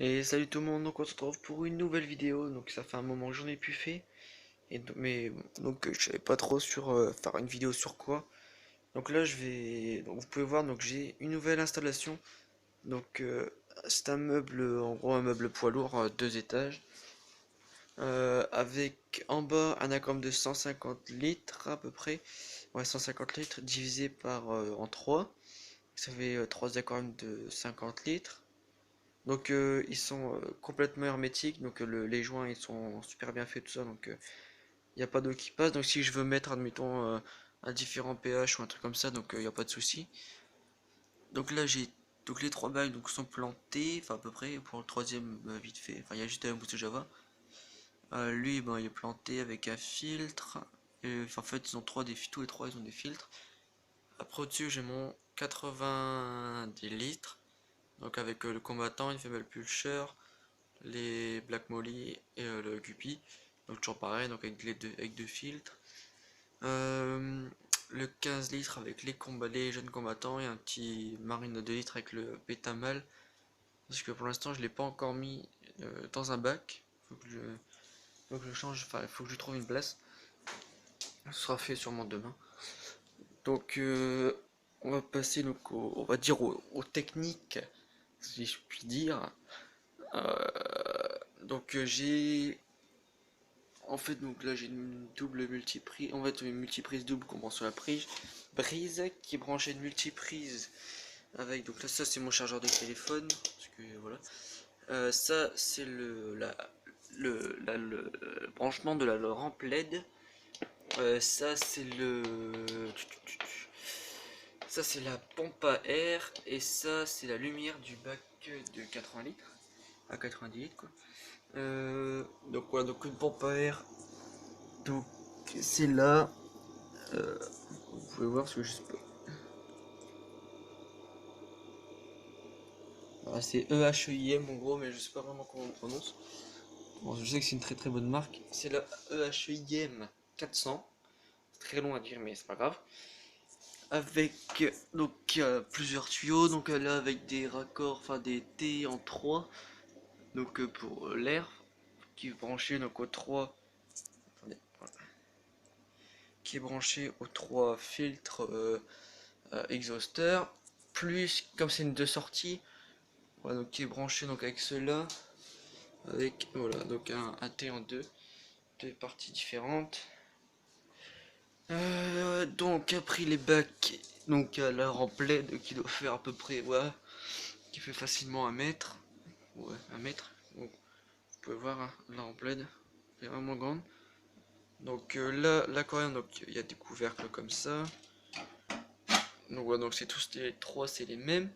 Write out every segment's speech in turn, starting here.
Et salut tout le monde, donc on se retrouve pour une nouvelle vidéo. Donc ça fait un moment que j'en ai plus fait. Mais bon, donc je savais pas trop sur faire une vidéo sur quoi. Donc là je vais. Donc vous pouvez voir, donc j'ai une nouvelle installation. Donc c'est un meuble, en gros un meuble poids lourd, 2 étages. Avec en bas un aquarium de 150 litres à peu près. Ouais, 150 litres divisé par en 3. Ça fait 3 aquariums de 50 litres. Donc ils sont complètement hermétiques, donc les joints ils sont super bien faits tout ça, donc il n'y a pas d'eau qui passe. Donc si je veux mettre admettons un différent pH ou un truc comme ça, donc il n'y a pas de souci. Donc là j'ai donc les trois bacs donc sont plantés, enfin à peu près pour le troisième vite fait. Enfin il y a juste un bout de Java. Lui ben, il est planté avec un filtre. En fait ils ont tous les trois ils ont des filtres. Après au-dessus j'ai mon 90 litres. Donc avec le combattant, une femelle pulcher, les Black Molly et le Guppy. Donc toujours pareil, donc avec deux filtres. Euh, le 15 litres avec les jeunes combattants et un petit marine de 2 litres avec le pétamal. Parce que pour l'instant je l'ai pas encore mis dans un bac. Faut que je change, enfin il faut que je trouve une place. Ce sera fait sûrement demain. Donc on va passer donc on va dire aux techniques, si je puis dire. Donc j'ai En fait, donc là j'ai une double multiprise, en fait une multiprise double qu'on branche sur la prise qui est branchée une multiprise avec, donc là ça c'est mon chargeur de téléphone, parce que voilà. Ça c'est le branchement de la lampe LED. Ça c'est ça c'est la pompe à air, et ça c'est la lumière du bac de 80 litres, à 90 litres quoi. Donc voilà, donc une pompe à air. Donc c'est là. Euh, Vous pouvez voir ce que je sais pas. Ah, c'est EHEIM en gros, mais je sais pas vraiment comment on le prononce. Bon, je sais que c'est une très très bonne marque. C'est la EHEIM 400. Très long à dire, mais c'est pas grave. Avec donc plusieurs tuyaux, donc là avec des raccords, enfin des T en 3, donc pour l'air qui est branché donc aux 3. Attendez, voilà. Qui est branché aux 3 filtres exhausteurs, plus comme c'est une deux sorties, voilà, donc qui est branché donc avec cela, avec voilà donc un T en deux parties différentes. Donc après les bacs, donc à la remplette qui doit faire à peu près, ouais, qui fait facilement 1 mètre, ouais 1 mètre. Donc vous pouvez voir hein, la remplette est vraiment grande. Donc là l'aquarium, donc il y a des couvercles comme ça. Donc voilà, donc c'est tous les trois c'est les mêmes.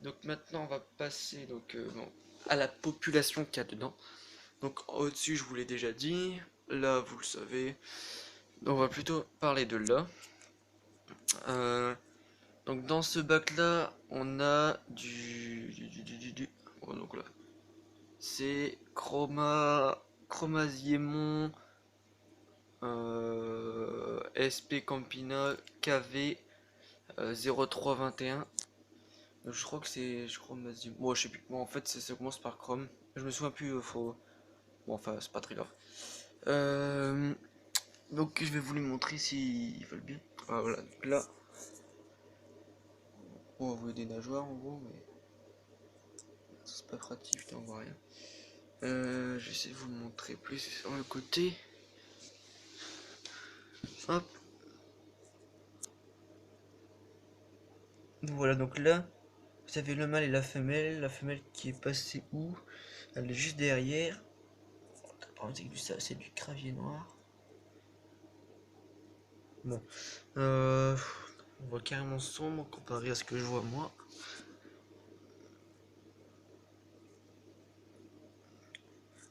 Donc maintenant on va passer donc bon, à la population qu'il y a dedans. Donc au-dessus je vous l'ai déjà dit, là vous le savez. Donc on va plutôt parler de là. Euh, donc dans ce bac là on a oh, donc là c'est Chromasiemon, SP Campina KV 0321. Donc, je crois que c'est Chromasiemon. Bon je sais plus. Bon en fait ça commence par Chrome. Je me souviens plus. Faut. Bon enfin c'est pas très grave. Euh, donc je vais vous les montrer s'ils veulent bien. Ah, voilà, donc là, on voit des nageoires en gros, mais c'est pas pratique, on voit rien. J'essaie de vous le montrer plus sur le côté. Hop. Voilà, donc là, vous avez le mâle et la femelle. La femelle qui est passée où? Elle est juste derrière. Par contre, c'est du gravier noir. Bon. On voit carrément sombre comparé à ce que je vois moi.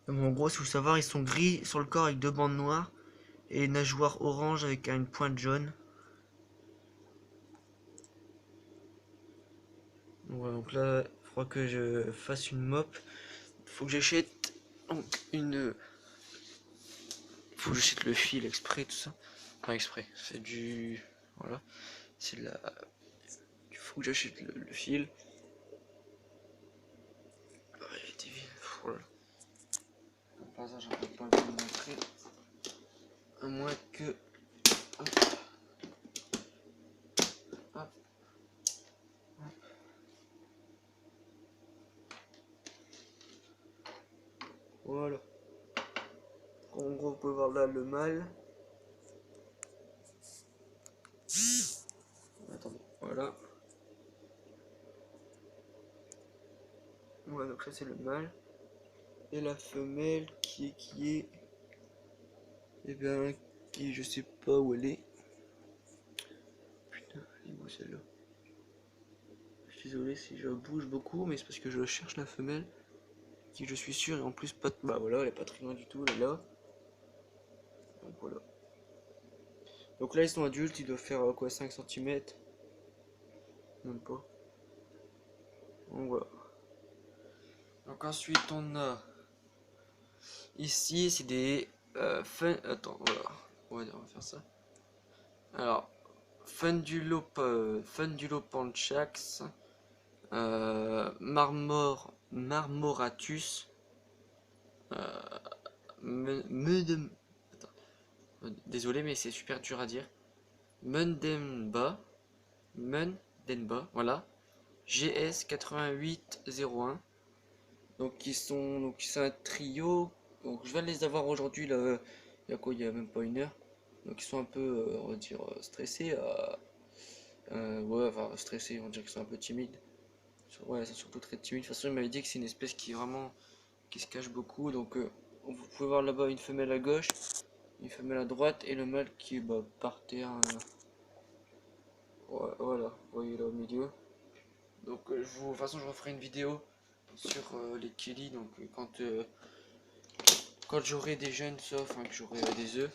Bon, en gros, si vous savoir, ils sont gris sur le corps avec deux bandes noires et nageoire orange avec une pointe jaune. Voilà, donc là, il faudra que je fasse une mop. Faut que j'achète donc une. Faut que j'achète le fil exprès, tout ça. Pas exprès, c'est du. Voilà. C'est la. Il faut que j'achète le fil. hasard j'arrive pas à vous le montrer. À moins que... Hop. Hop. Voilà. En gros, vous pouvez voir là le mâle. Attendez, voilà. Voilà, donc ça c'est le mâle. Et la femelle qui est... Eh bien, qui je sais pas où elle est. Putain, elle est où celle-là? Je suis désolé si je bouge beaucoup, mais c'est parce que je cherche la femelle. Qui je suis sûr, et en plus pas... Bah voilà, elle est pas très loin du tout, elle est là. Donc voilà. Donc là ils sont adultes, ils doivent faire quoi, 5 cm? Même pas. Donc voilà. Donc ensuite on a... Ici c'est des... Attends, voilà. On va faire ça. Alors, Fundulo Panchax, Marmoratus, attends, désolé mais c'est super dur à dire. Mundenba, voilà. GS 8801. Donc c'est un trio. Donc je viens de les avoir aujourd'hui là. Il y a quoi? Il y a même pas une heure. Donc ils sont un peu, on va dire, stressés. Ouais, enfin stressés, on va dire qu'ils sont un peu timides. Ouais, c'est surtout très timide. De toute façon, il m'avait dit que c'est une espèce qui est vraiment qui se cache beaucoup. Donc vous pouvez voir là-bas une femelle à gauche, une femelle à droite et le mâle qui est par terre. Ouais, voilà, vous voyez là au milieu. Donc de toute façon, je referai une vidéo sur les Kelly. Donc quand j'aurai des jeunes, sauf que j'aurai des œufs.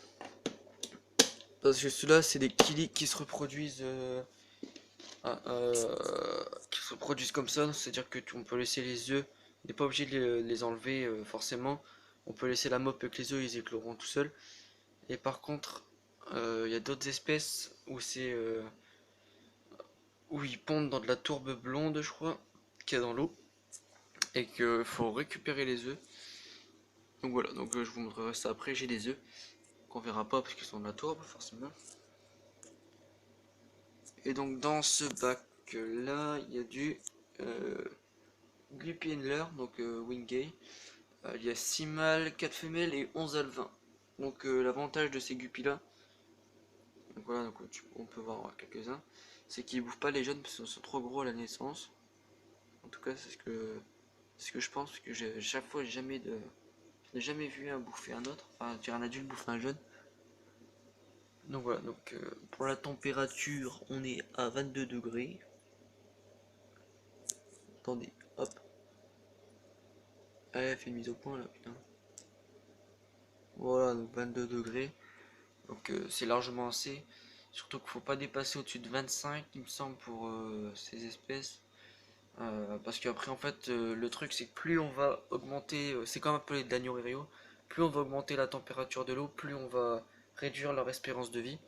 Parce que ceux-là, c'est des Kelly qui se reproduisent. Qui se reproduisent comme ça, c'est-à-dire que on peut laisser les œufs, on n'est pas obligé de les enlever forcément, on peut laisser la mop avec les œufs, ils écloront tout seuls. Et par contre, il y a d'autres espèces où c'est où ils pondent dans de la tourbe blonde, je crois, qu'il y a dans l'eau, et qu'il faut récupérer les œufs. Donc voilà, donc je vous montrerai ça après, j'ai des œufs qu'on verra pas parce qu'ils sont dans la tourbe forcément. Et donc dans ce bac là, il y a du Guppy Handler, donc Wingay. Il y a 6 mâles, 4 femelles et 11 alevins. Donc l'avantage de ces guppies là, donc voilà, donc on peut voir quelques-uns, c'est qu'ils bouffent pas les jeunes parce qu'ils sont trop gros à la naissance. En tout cas c'est ce que je pense, parce que chaque fois je n'ai jamais vu un bouffer un autre, enfin un adulte bouffer un jeune. Donc voilà, donc pour la température on est à 22 degrés. Attendez, hop. Ah, elle fait une mise au point là, putain. Voilà, donc 22 degrés. Donc c'est largement assez. Surtout qu'il ne faut pas dépasser au-dessus de 25, il me semble, pour ces espèces. Parce qu'après, en fait, le truc, c'est que plus on va augmenter, c'est comme un peu les Dagno Rio, plus on va augmenter la température de l'eau, plus on va réduire leur espérance de vie.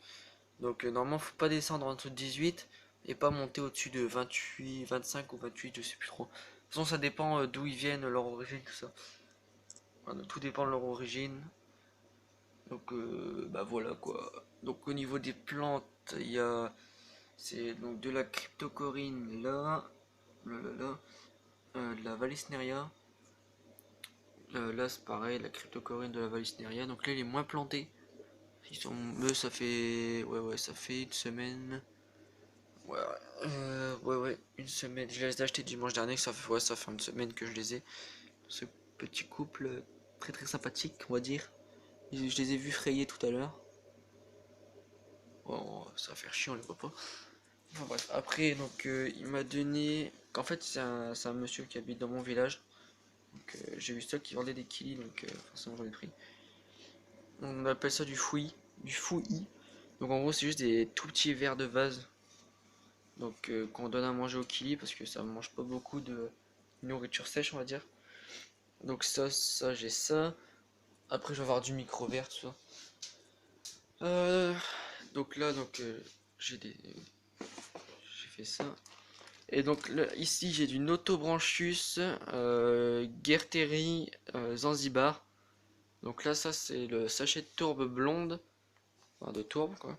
Donc normalement, faut pas descendre en dessous de 18 et pas monter au-dessus de 28, 25 ou 28, je sais plus trop. De toute façon, ça dépend d'où ils viennent, leur origine, tout ça. Voilà, tout dépend de leur origine. Donc bah voilà quoi. Donc au niveau des plantes, il y a c'est donc de la cryptocorine là, de la Valisneria. Là c'est pareil, la cryptocorine de la Valisneria. Donc là il est moins planté. Ils sont, ça fait ouais ça fait une semaine. Ouais, une semaine. Je les ai achetés dimanche dernier. Ça fait une semaine que je les ai. Ce petit couple très très sympathique, on va dire. Je les ai vus frayer tout à l'heure. Bon, ça va faire chier, on les voit pas. Enfin, bref, après, donc, il m'a donné. En fait, c'est un monsieur qui habite dans mon village. Donc, j'ai vu ça qui vendait des kilis, donc forcément j'en ai pris. On appelle ça du fouillis. Du fouillis. Donc, en gros, c'est juste des tout petits verres de vase. Donc, qu'on donne à manger au kili parce que ça mange pas beaucoup de nourriture sèche, on va dire. Donc, ça j'ai ça. Après, je vais avoir du micro-verre, tout ça. Donc là, j'ai fait ça. Et donc là, ici j'ai du Notobranchus Guerteri Zanzibar. Donc là, ça c'est le sachet de tourbe blonde, enfin de tourbe quoi,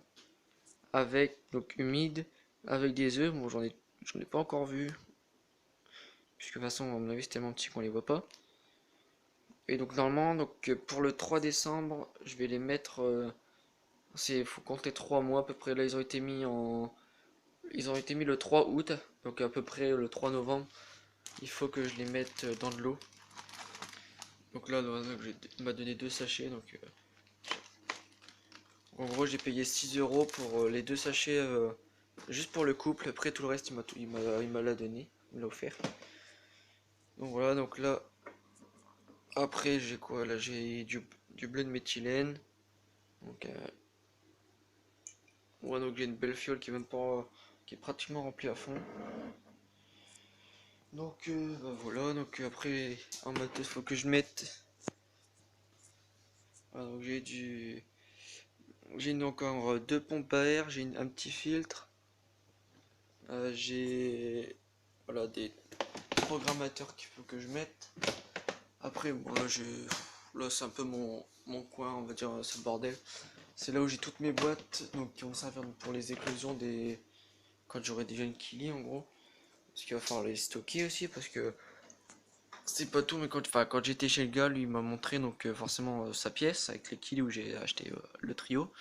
avec donc humide, avec des œufs. Bon, j'en ai pas encore vu, puisque de toute façon, à mon avis, c'est tellement petit qu'on les voit pas. Et donc normalement, donc pour le 3 décembre, je vais les mettre. Faut compter 3 mois à peu près. Là, ils ont été mis le 3 août, donc à peu près le 3 novembre. Il faut que je les mette dans de l'eau. Donc là, il m'a donné deux sachets. Donc en gros, j'ai payé 6 euros pour les deux sachets, juste pour le couple. Après, tout le reste, il m'a l'a donné, il me l'a offert. Donc voilà, donc là, après, j'ai quoi là? J'ai du bleu de méthylène. Donc, ouais, donc j'ai une belle fiole qui est même pas, qui est pratiquement remplie à fond. Donc bah voilà, donc après en matos faut que je mette. Voilà, donc j'ai encore deux pompes à air, un petit filtre, j'ai voilà des programmateurs qu'il faut que je mette. Après bon là c'est un peu mon coin, on va dire, c'est le bordel. C'est là où j'ai toutes mes boîtes donc qui vont servir pour les éclosions des quand j'aurai déjà une Kili en gros. Parce qu'il va falloir les stocker aussi parce que c'est pas tout, mais quand j'étais chez le gars, lui il m'a montré donc forcément sa pièce avec les kilos où j'ai acheté le trio.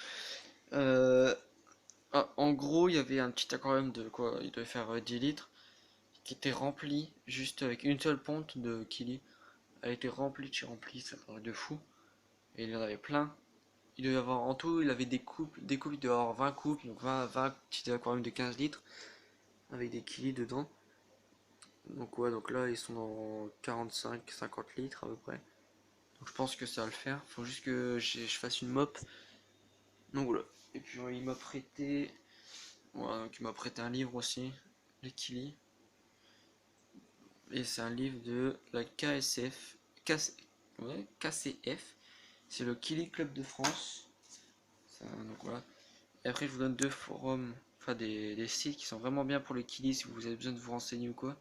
Euh, En gros, il y avait un petit aquarium de quoi, il devait faire 10 litres, qui était rempli juste avec une seule ponte de Kili. Elle était remplie de chez remplie, ça paraît de fou. Et il y en avait plein. Il devait y avoir en tout, il avait des coupes, il devait y avoir 20 coupes, donc 20 petits aquariums de 15 litres avec des Kili dedans. Donc ouais, donc là ils sont dans 45-50 litres à peu près. Donc je pense que ça va le faire. Faut juste que je fasse une mop. Donc voilà. Et puis il m'a prêté. Voilà, donc il m'a prêté un livre aussi. Les Kili. Et c'est un livre de la KSF. Ouais, KCF. C'est le Kili Club de France. Donc voilà. Et après je vous donne deux forums. Enfin des sites qui sont vraiment bien pour les Kili si vous avez besoin de vous renseigner ou quoi.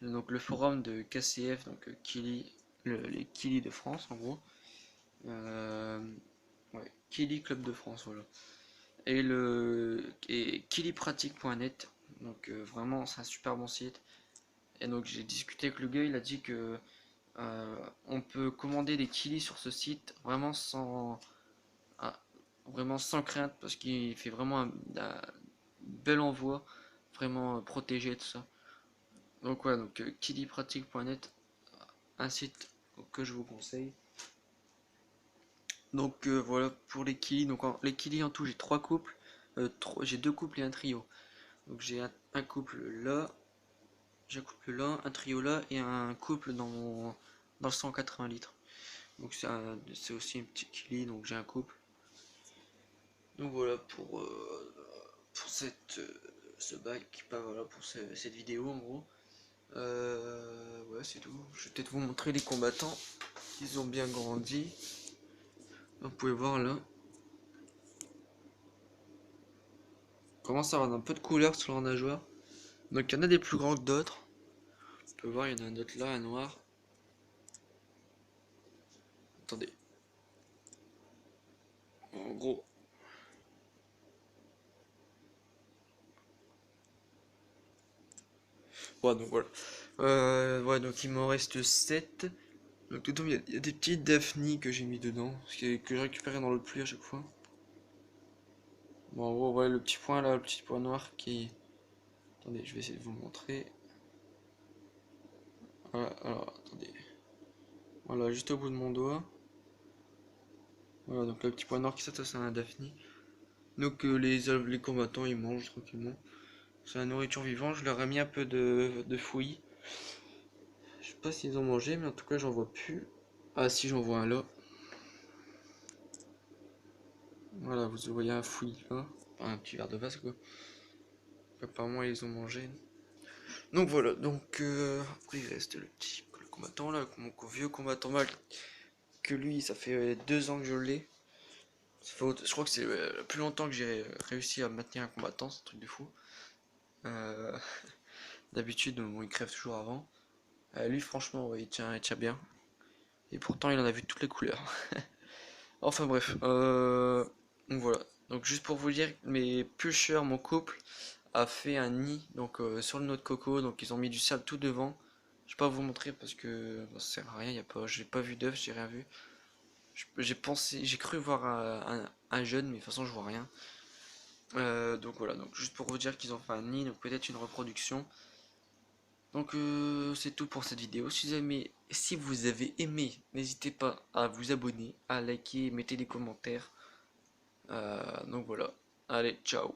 Donc le forum de KCF, donc Kili, les Kili de France en gros. Ouais, Kili Club de France, voilà. Et kilipratique.net. Donc vraiment c'est un super bon site. Et donc j'ai discuté avec le gars, il a dit que on peut commander des Kili sur ce site ah, vraiment sans crainte parce qu'il fait vraiment un bel envoi, vraiment protégé tout ça. Donc ouais, donc kilipratique.net, un site que je vous conseille. Donc voilà pour les Kili. Donc les Kili en tout j'ai trois couples, j'ai deux couples et un trio. Donc j'ai un couple là, j'ai un couple là, un trio là et un couple dans le 180 litres. Donc c'est aussi un petit Kili, donc j'ai un couple. Donc voilà pour ce bac, pas voilà pour cette vidéo en gros. Ouais c'est tout. Je vais peut-être vous montrer les combattants. Ils ont bien grandi. Vous pouvez voir là. On commence à avoir un peu de couleur sur leur nageoire. Donc il y en a des plus grands que d'autres. On peut voir, il y en a un autre là, un noir. Attendez. En gros. Ouais, donc voilà. Ouais, donc il m'en reste 7. Donc dedans, il y a des petites Daphne que j'ai mis dedans. Que j'ai récupéré dans l'autre pluie à chaque fois. Bon, en gros, ouais, le petit point là, le petit point noir qui. Attendez, je vais essayer de vous le montrer. Voilà, alors, attendez. Voilà, juste au bout de mon doigt. Voilà, donc le petit point noir qui saute, ça c'est un Daphne. Donc les combattants ils mangent tranquillement. C'est la nourriture vivante, je leur ai mis un peu de fouillis. Je sais pas s'ils ont mangé, mais en tout cas j'en vois plus. Ah si, j'en vois un là. Voilà, vous voyez un fouillis là. Enfin, un petit verre de vase quoi. Apparemment ils ont mangé. Donc voilà, donc après il reste le combattant là, mon vieux combattant mâle. Que lui, ça fait 2 ans que je l'ai. Je crois que c'est le plus longtemps que j'ai réussi à maintenir un combattant, c'est un truc de fou. Euh, D'habitude, bon, il crève toujours avant. Lui, franchement, ouais, il tient bien. Et pourtant, il en a vu toutes les couleurs. Enfin bref, donc voilà. Donc juste pour vous dire, mes pêcheurs, mon couple, a fait un nid donc sur le noix de coco, donc ils ont mis du sable tout devant. Je vais pas vous montrer parce que bon, ça sert à rien, y a pas, j'ai pas vu d'œuf, j'ai rien vu. J'ai pensé, j'ai cru voir un jeune, mais de toute façon je vois rien. Donc voilà, donc juste pour vous dire qu'ils ont fait un nid, donc peut-être une reproduction. Donc c'est tout pour cette vidéo. Si vous avez aimé, n'hésitez pas à vous abonner, à liker, mettez des commentaires. Donc voilà. Allez, ciao.